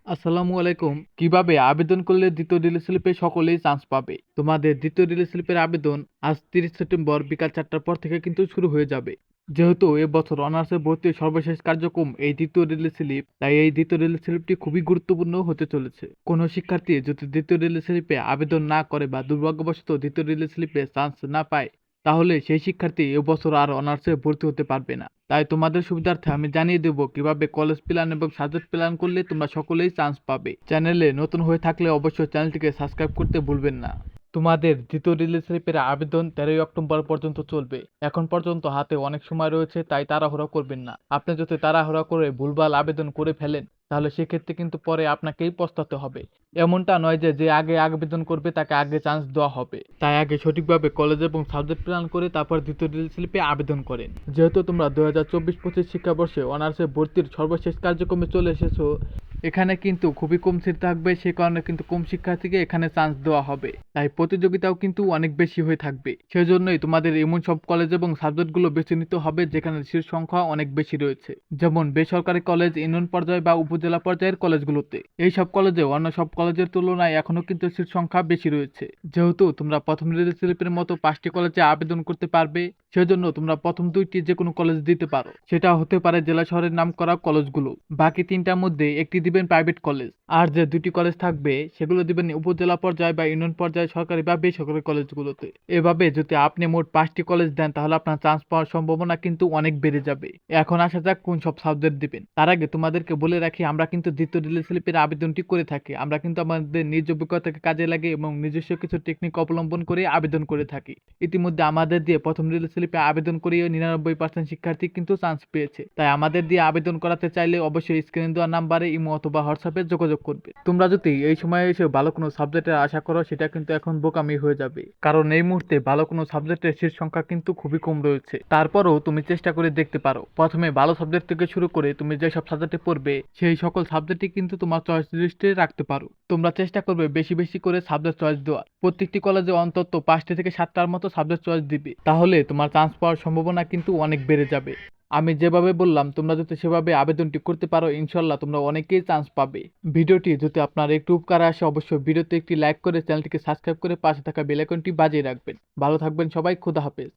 আসসালামু আলাইকুম। কিভাবে আবেদন করলে দ্বিতীয় রিলিজ স্লিপে সকলেই চান্স পাবে? তোমাদের দ্বিতীয় রিলিজ স্লিপের আবেদন আজ ৩০ সেপ্টেম্বর বিকাল ৪টার পর থেকে কিন্তু শুরু হয়ে যাবে। যেহেতু এবছর অনার্সে ভর্তির সর্বশেষ কার্যক্রম এই দ্বিতীয় রিলিজ স্লিপ, তাই এই দ্বিতীয় রিলিজ স্লিপটি খুবই গুরুত্বপূর্ণ হতে চলেছে। কোনো শিক্ষার্থী যদি দ্বিতীয় রিলিজ স্লিপে আবেদন না করে বা দুর্ভাগ্যবশত দ্বিতীয় রিলিজ স্লিপে চান্স না পায়, তাহলে সেই শিক্ষার্থী এবছর আর অনার্সে ভর্তি হতে পারবে না। তাই তোমাদের সুবিধার্থে আমি জানিয়ে দেবো কিভাবে কলেজ প্ল্যান এবং সাবজেক্ট প্ল্যান করলে তোমরা সকলেই চান্স পাবে। চ্যানেলে নতুন হয়ে থাকলে অবশ্যই চ্যানেলটিকে সাবস্ক্রাইব করতে ভুলবেন না। তোমাদের দ্বিতীয় রিলিজ স্লিপের আবেদন 13 অক্টোবর পর্যন্ত চলবে। এখন পর্যন্ত হাতে অনেক সময় রয়েছে, তাই তাড়াহুড়া করবেন না। আপনি যদি তাড়াহুড়া করে ভুলভাল আবেদন করে ফেলেন, তাহলে সেক্ষেত্রে কিন্তু পরে আপনাকেই পস্তাতে হবে। এমনটা নয় যে যে আগে আবেদন করবে তাকে আগে চান্স দেওয়া হবে। তাই আগে সঠিকভাবে কলেজ এবং সাবজেক্ট প্ল্যান করে তারপর দ্বিতীয় রিলিজ স্লিপে আবেদন করেন। যেহেতু তোমরা 2024-25 শিক্ষাবর্ষে অনার্সে ভর্তির সর্বশেষ কার্যক্রমে চলে এসেছো, এখানে কিন্তু খুবই কম সিট থাকবে, সে কারণে কিন্তু কম শিক্ষার্থীকে এখানে চান্স দেওয়া হবে। তাই প্রতিযোগিতাও কিন্তু অনেক বেশি হয়ে থাকবে। সেজন্যই তোমাদের এমন সব কলেজ এবং সাবজেক্টগুলো বেছে নিতে হবে যেখানে সিট সংখ্যা অনেক বেশি রয়েছে। যেমন বেসরকারি কলেজ, ইউনিয়ন পর্যায়ে বা উপজেলা পর্যায়ের কলেজগুলোতে। এই সব কলেজে অন্য সব কলেজের তুলনায় এখনো কিন্তু সিট সংখ্যা বেশি রয়েছে। যেহেতু তোমরা প্রথম রিলিজ স্লিপের মতো 5টি কলেজে আবেদন করতে পারবে, সেজন্য তোমরা প্রথম 2টি যে কোনো কলেজ দিতে পারো। সেটা হতে পারে জেলা শহরের নামকরা কলেজগুলো। বাকি 3টার মধ্যে একটি দিবেন প্রাইভেট কলেজ, আর যে 2টি কলেজ থাকবে সেগুলো দিবেন উপজেলা পর্যায়ে বা ইউনিয়ন পর্যায়ে সরকারি বা বেসরকারি কলেজগুলোতে। এভাবে যদি আপনি মোট 5টি কলেজ দেন, তাহলে আপনার চান্স পাওয়ার সম্ভাবনা কিন্তু অনেক বেড়ে যাবে। এখন আসা যাক কোন সব সাবজেক্ট দিবেন। তার আগে তোমাদেরকে বলে রাখি, আমরা কিন্তু দ্বিতীয় রিলিজ স্লিপের আবেদনটি করে থাকি। আমরা কিন্তু আমাদের নিজ অভিজ্ঞতাকে কাজে লাগে এবং নিজস্ব কিছু টেকনিক অবলম্বন করে আবেদন করে থাকি। ইতিমধ্যে আমাদের দিয়ে প্রথম রিলিজ স্লিপে আবেদন করিয়ে 99% শিক্ষার্থী কিন্তু চান্স পেয়েছে। তাই আমাদের দিয়ে আবেদন করাতে চাইলে অবশ্যই স্ক্রিনে দেওয়া নাম্বারে ইমো অথবা হোয়াটসঅ্যাপে যোগাযোগ করবে। তোমরা যদি এই সময়ে এসে ভালো কোনো সাবজেক্টের আশা করো, সেটা কিন্তু এখন বোকামি হয়ে যাবে। কারণ এই মুহূর্তে ভালো কোনো সাবজেক্টের সিট সংখ্যা কিন্তু খুবই কম রয়েছে। তারপরও তুমি চেষ্টা করে দেখতে পারো। প্রথমে ভালো সাবজেক্ট থেকে শুরু করে তুমি যে সব সাবজেক্টে পড়বে সেই সকল সাবজেক্টই কিন্তু তোমার চয়েস লিস্টে রাখতে পারো। তোমরা চেষ্টা করবে বেশি বেশি করে সাবজেক্ট চয়েস দেওয়ার। প্রত্যেকটি কলেজে অন্তত 5টি থেকে 7টার মতো সাবজেক্ট চয়েস দিবে। তাহলে তোমার চান্স পাওয়ার সম্ভাবনা কিন্তু অনেক বেড়ে যাবে। আমি যেভাবে বললাম তোমরা যদি সেভাবে আবেদনটি করতে পারো, ইনশাল্লাহ তোমরা অনেকেই চান্স পাবে। ভিডিওটি যদি আপনার একটু উপকারে আসে, অবশ্যই ভিডিওতে একটি লাইক করে চ্যানেলটিকে সাবস্ক্রাইব করে পাশে থাকা বেল আইকনটি বাজিয়ে রাখবেন। ভালো থাকবেন সবাই, খোদা হাফেজ।